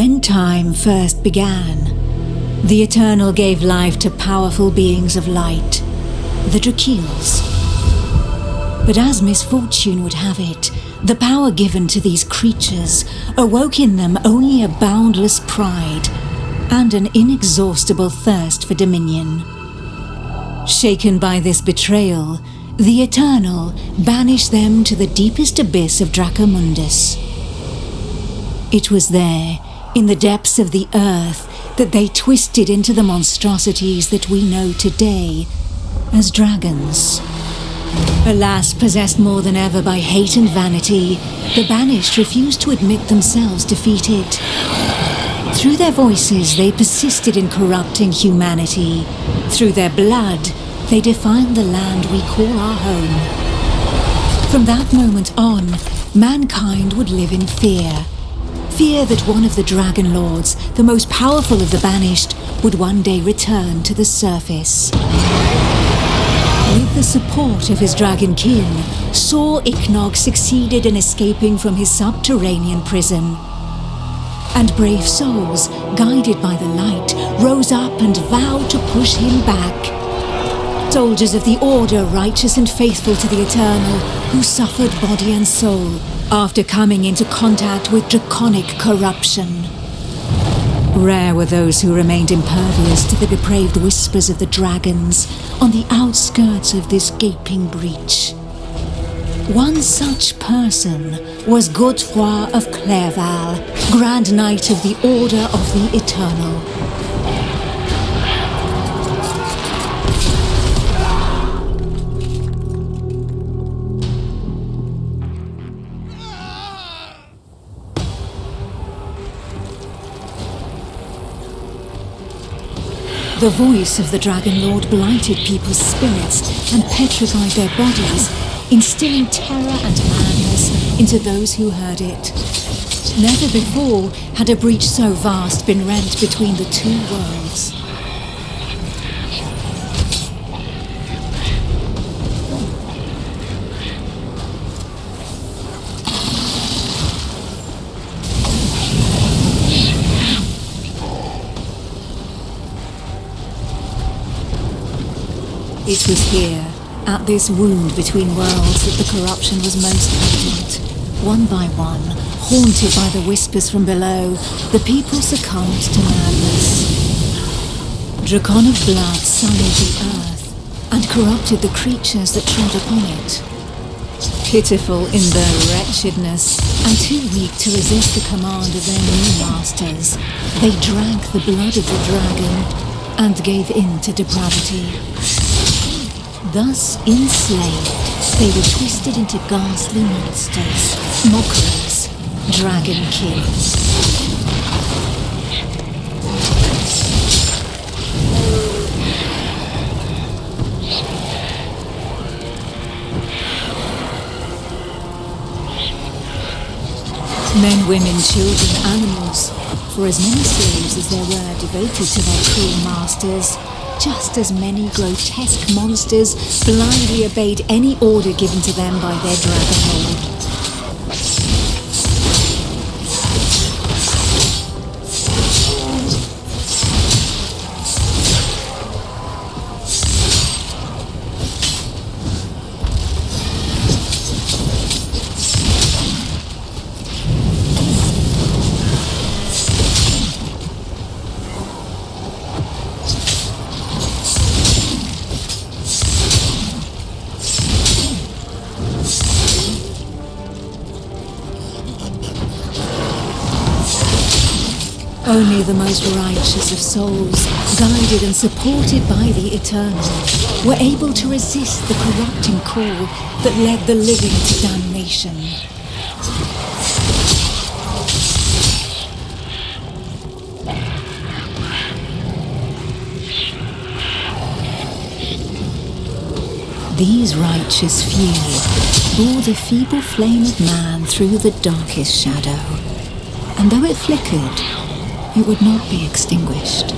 When time first began, the Eternal gave life to powerful beings of light, the Drakeels. But as misfortune would have it, the power given to these creatures awoke in them only a boundless pride and an inexhaustible thirst for dominion. Shaken by this betrayal, the Eternal banished them to the deepest abyss of Dracomundus. It was there, in the depths of the earth, that they twisted into the monstrosities that we know today as dragons. Alas, possessed more than ever by hate and vanity, the Banished refused to admit themselves defeated. Through their voices, they persisted in corrupting humanity. Through their blood, they defined the land we call our home. From that moment on, mankind would live in fear. Fear that one of the Dragon Lords, the most powerful of the Banished, would one day return to the surface. With the support of his dragon kin, Saw Ichnog succeeded in escaping from his subterranean prison. And brave souls, guided by the light, rose up and vowed to push him back. Soldiers of the Order, righteous and faithful to the Eternal, who suffered body and soul after coming into contact with draconic corruption. Rare were those who remained impervious to the depraved whispers of the dragons on the outskirts of this gaping breach. One such person was Godefroy of Clairval, Grand Knight of the Order of the Eternal. The voice of the Dragon Lord blighted people's spirits and petrified their bodies, instilling terror and madness into those who heard it. Never before had a breach so vast been rent between the two worlds. It was here, at this wound between worlds, that the corruption was most evident. One by one, haunted by the whispers from below, the people succumbed to madness. Draconic blood sullied the earth and corrupted the creatures that trod upon it. Pitiful in their wretchedness and too weak to resist the command of their new masters, they drank the blood of the dragon and gave in to depravity. Thus enslaved, they were twisted into ghastly monsters, mockeries, dragonkin. Men, women, children, animals, for as many slaves as there were devoted to their cruel masters, just as many grotesque monsters blindly obeyed any order given to them by their dragon lord. Only the most righteous of souls, guided and supported by the Eternal, were able to resist the corrupting call that led the living to damnation. These righteous few bore the feeble flame of man through the darkest shadow, and though it flickered, it would not be extinguished.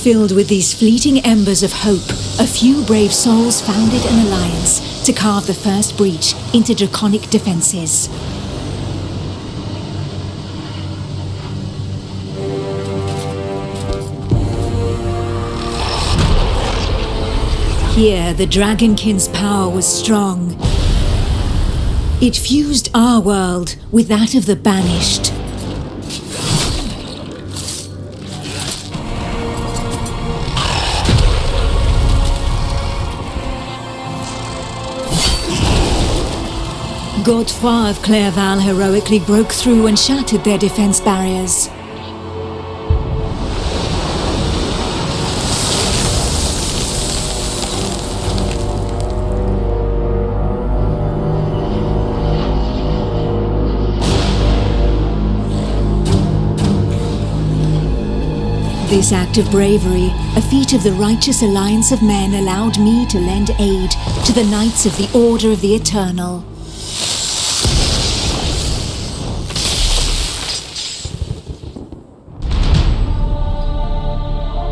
Filled with these fleeting embers of hope, a few brave souls founded an alliance to carve the first breach into draconic defenses. Here, the Dragonkin's power was strong. It fused our world with that of the Banished. Godefroy of Clairval heroically broke through and shattered their defense barriers. This act of bravery, a feat of the righteous alliance of men, allowed me to lend aid to the Knights of the Order of the Eternal.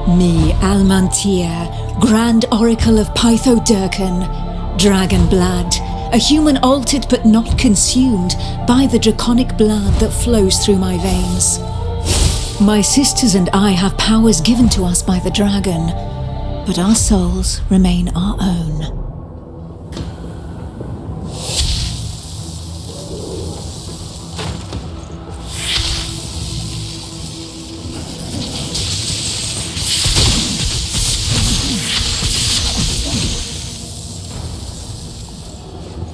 Me, Almantir, Grand Oracle of Pytho Durkan, Dragon Blood, a human altered but not consumed by the draconic blood that flows through my veins. My sisters and I have powers given to us by the dragon, but our souls remain our own.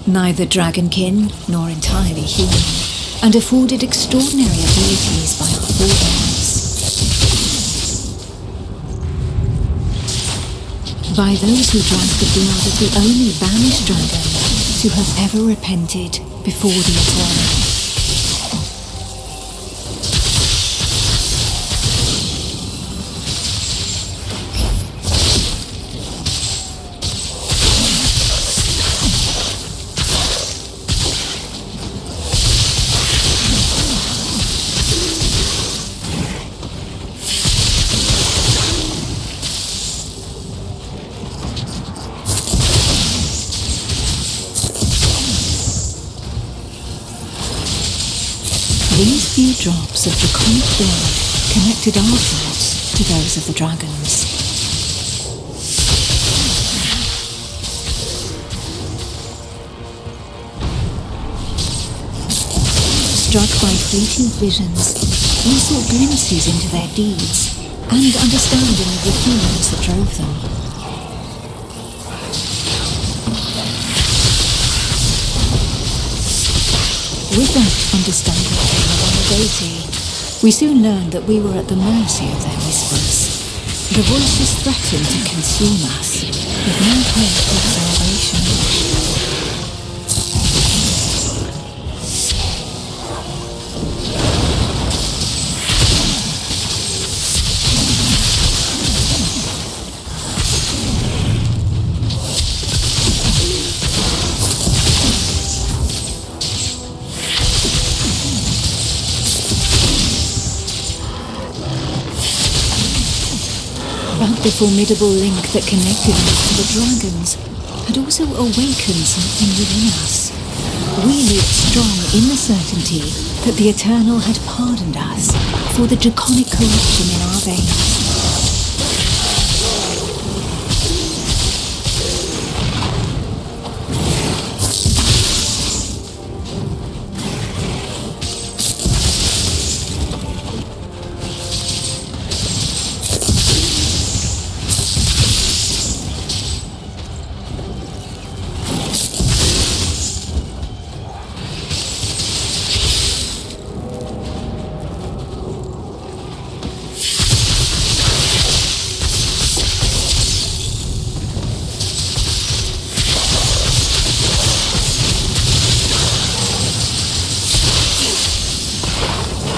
Neither dragonkin nor entirely human, and afforded extraordinary abilities by our forebears. By those who drank the blood of the only banished dragon to have ever repented before the Eternal. These few drops of draconic blood connected our thoughts to those of the dragons. Struck by fleeting visions, we saw glimpses into their deeds and understanding of the feelings that drove them. With that understanding came a vulnerability. We soon learned that we were at the mercy of their whispers. The voices threatened to consume us, with no hope of salvation. But the formidable link that connected us to the dragons had also awakened something within us. We lived strong in the certainty that the Eternal had pardoned us for the draconic corruption in our veins.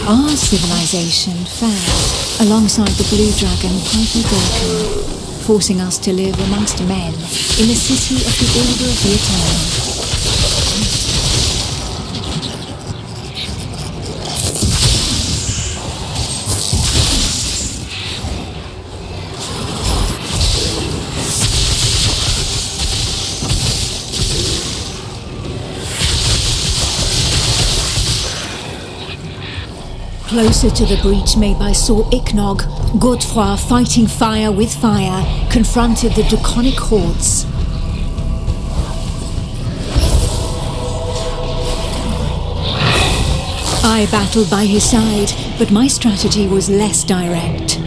Our civilization fell alongside the blue dragon Pytho Durkan, forcing us to live amongst men in the city of the Order of the Eternal. Closer to the breach made by Sir Ichnog, Godefroy, fighting fire with fire, confronted the draconic hordes. I battled by his side, but my strategy was less direct.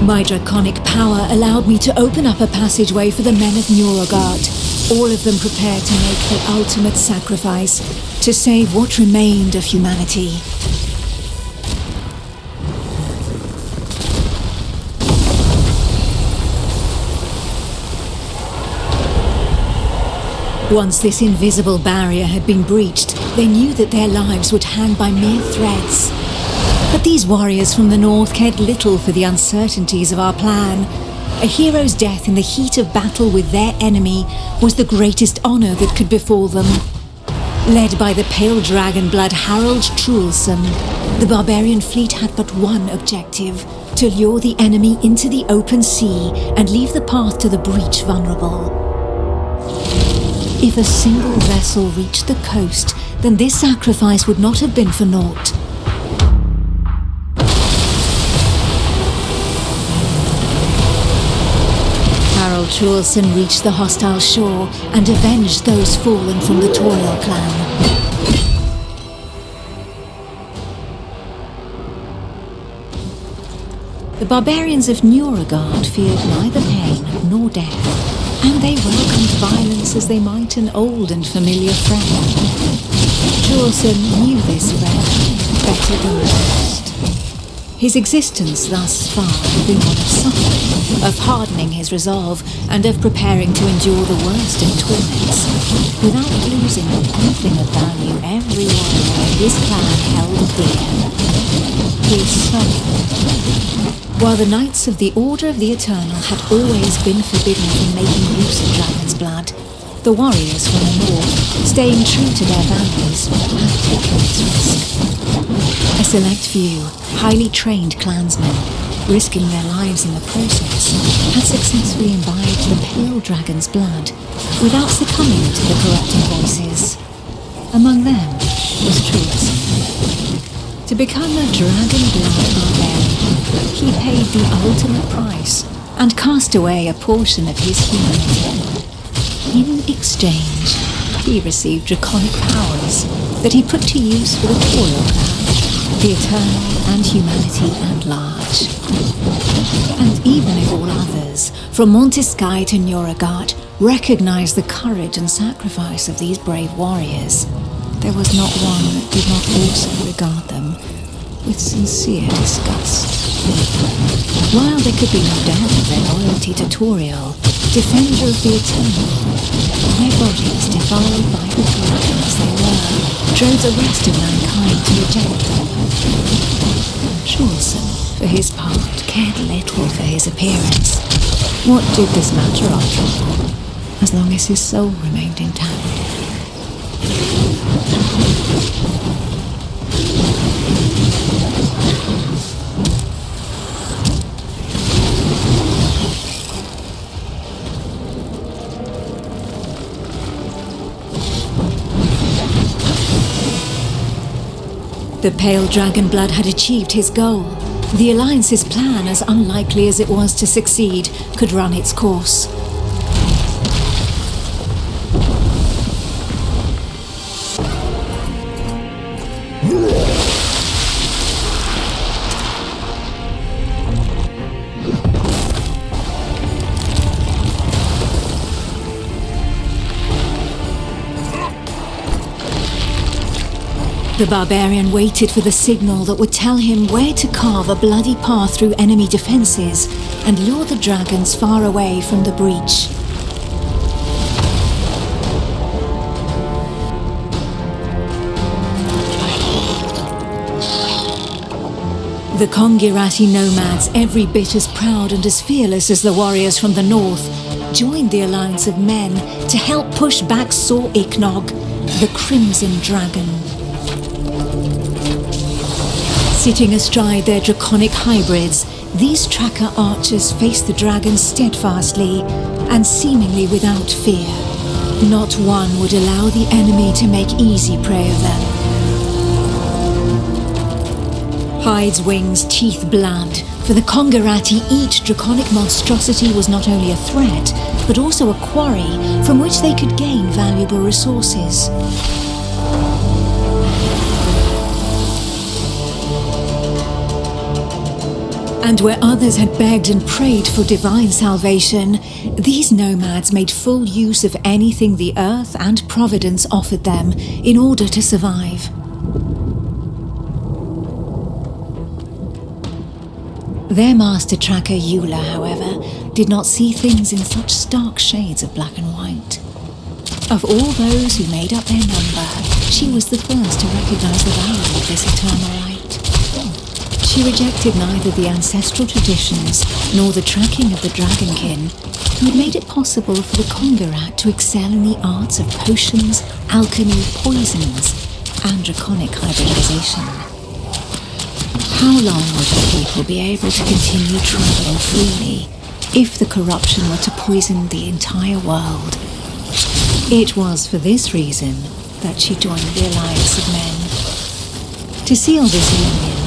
My draconic power allowed me to open up a passageway for the men of Nurogard, all of them prepared to make the ultimate sacrifice to save what remained of humanity. Once this invisible barrier had been breached, they knew that their lives would hang by mere threads. But these warriors from the north cared little for the uncertainties of our plan. A hero's death in the heat of battle with their enemy was the greatest honor that could befall them. Led by the pale dragon blood Harold Truelson, the barbarian fleet had but one objective: to lure the enemy into the open sea and leave the path to the breach vulnerable. If a single vessel reached the coast, then this sacrifice would not have been for naught. Harold Truelson reached the hostile shore and avenged those fallen from the Toriel clan. The barbarians of Nurogard feared neither pain nor death, and they welcomed violence as they might an old and familiar friend. Truelson knew this friend better than most. His existence thus far had been one of suffering, of hardening his resolve, and of preparing to endure the worst in torments. Without losing anything of value, every warrior in his clan held dear his soul. While the Knights of the Order of the Eternal had always been forbidden from making use of dragon's blood, the warriors from the north, staying true to their values, had taken this risk. A select few, highly trained clansmen, risking their lives in the process, had successfully imbibed the pale dragon's blood without succumbing to the corrupting voices. Among them was Truelson. To become a dragon blood barbarian, he paid the ultimate price and cast away a portion of his humanity. In exchange, he received draconic powers that he put to use for the Toriel clan, the Eternal, and humanity at large. And even if all others, from Montesky to Nurogard, recognized the courage and sacrifice of these brave warriors, there was not one that did not also regard them with sincere disgust. While there could be no doubt of their loyalty to Toriel, defender of the Eternal, their bodies, defiled by the dragons they were, drove the rest of mankind to reject them. Truelson, for his part, cared little for his appearance. What did this matter after all, as long as his soul remained intact? The pale dragon blood had achieved his goal. The Alliance's plan, as unlikely as it was to succeed, could run its course. The barbarian waited for the signal that would tell him where to carve a bloody path through enemy defenses and lure the dragons far away from the breach. The Kongirati nomads, every bit as proud and as fearless as the warriors from the north, joined the alliance of men to help push back Sir Ichnog, the Crimson Dragon. Sitting astride their draconic hybrids, these tracker archers faced the dragon steadfastly and seemingly without fear. Not one would allow the enemy to make easy prey of them. Hides, wings, teeth, blood. For the Kongarati, each draconic monstrosity was not only a threat, but also a quarry from which they could gain valuable resources. And where others had begged and prayed for divine salvation, these nomads made full use of anything the earth and providence offered them in order to survive. Their master tracker Eula, however, did not see things in such stark shades of black and white. Of all those who made up their number, she was the first to recognize the value of this eternal light. She rejected neither the ancestral traditions nor the tracking of the Dragonkin, who had made it possible for the Kongarat to excel in the arts of potions, alchemy, poisons, and draconic hybridization. How long would her people be able to continue traveling freely if the corruption were to poison the entire world? It was for this reason that she joined the Alliance of Men. To seal this union,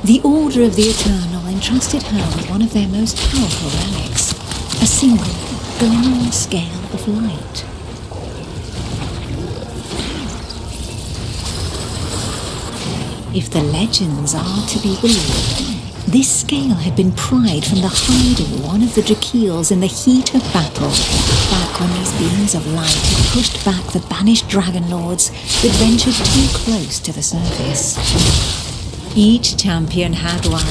the Order of the Eternal entrusted her with one of their most powerful relics, a single, glimmering scale of light. If the legends are to be believed, this scale had been pried from the hide of one of the Drakeels in the heat of battle, back when these beings of light had pushed back the banished dragon lords that ventured too close to the surface. Each champion had one,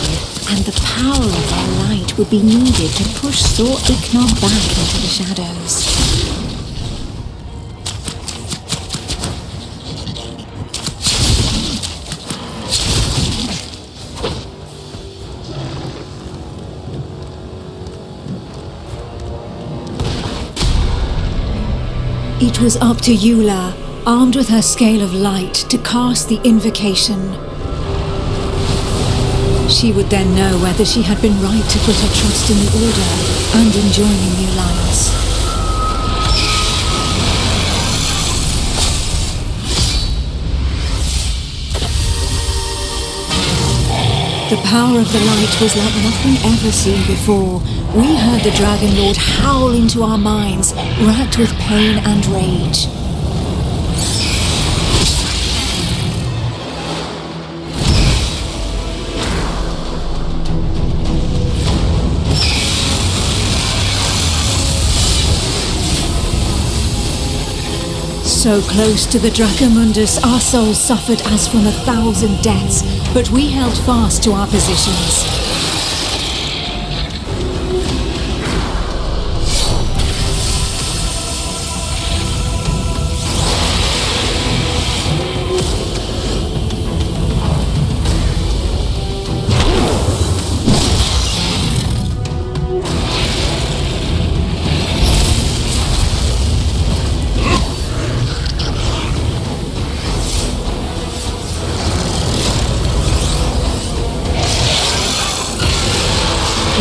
and the power of their light would be needed to push Sor Iknog back into the shadows. It was up to Eula, armed with her scale of light, to cast the invocation. She would then know whether she had been right to put her trust in the Order and in joining the Alliance. The power of the light was like nothing ever seen before. We heard the Dragon Lord howl into our minds, racked with pain and rage. So close to the Dracomundus, our souls suffered as from 1,000 deaths, but we held fast to our positions.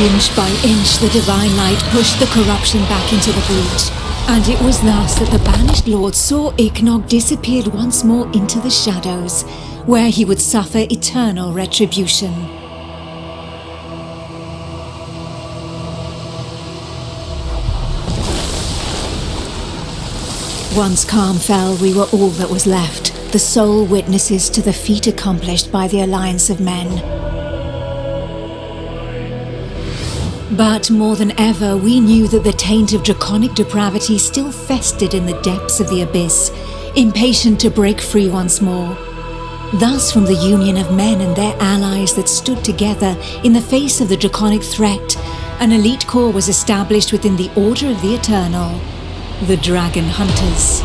Inch by inch, the divine light pushed the corruption back into the breach, and it was thus that the banished lord Sor Iknog disappeared once more into the shadows, where he would suffer eternal retribution. Once calm fell, we were all that was left, the sole witnesses to the feat accomplished by the Alliance of Men. But more than ever, we knew that the taint of draconic depravity still festered in the depths of the abyss, impatient to break free once more. Thus, from the union of men and their allies that stood together in the face of the draconic threat, an elite corps was established within the Order of the Eternal, the Dragon Hunters.